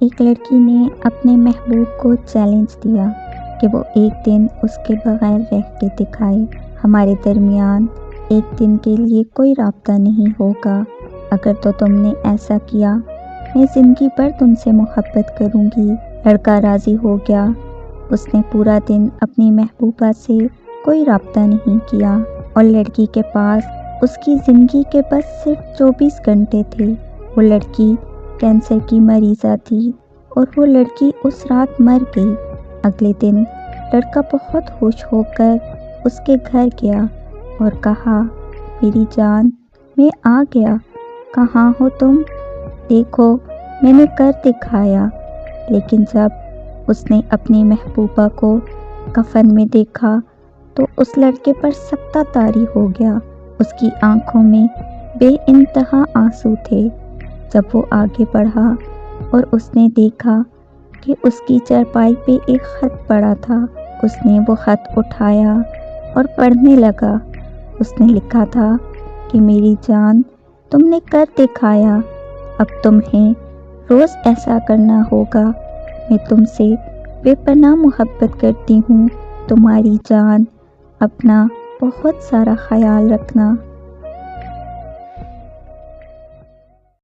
ایک لڑکی نے اپنے محبوب کو چیلنج دیا کہ وہ ایک دن اس کے بغیر رہ کے دکھائے۔ ہمارے درمیان ایک دن کے لیے کوئی رابطہ نہیں ہوگا، اگر تو تم نے ایسا کیا میں زندگی بھر تم سے محبت کروں گی۔ لڑکا راضی ہو گیا۔ اس نے پورا دن اپنی محبوبہ سے کوئی رابطہ نہیں کیا اور لڑکی کے پاس اس کی زندگی کے بس صرف 24 گھنٹے تھے۔ وہ لڑکی کینسر کی مریضہ تھی اور وہ لڑکی اس رات مر گئی۔ اگلے دن لڑکا بہت خوش ہو کر اس کے گھر گیا اور کہا، میری جان میں آ گیا، کہاں ہو تم؟ دیکھو میں نے کر دکھایا۔ لیکن جب اس نے اپنی محبوبہ کو کفن میں دیکھا تو اس لڑکے پر سکتہ طاری ہو گیا۔ اس کی آنکھوں میں بے انتہا آنسو تھے۔ جب وہ آگے بڑھا اور اس نے دیکھا کہ اس کی چارپائی پہ ایک خط پڑا تھا، اس نے وہ خط اٹھایا اور پڑھنے لگا۔ اس نے لکھا تھا کہ میری جان تم نے کر دکھایا، اب تمہیں روز ایسا کرنا ہوگا۔ میں تم سے بے پناہ محبت کرتی ہوں، تمہاری جان۔ اپنا بہت سارا خیال رکھنا۔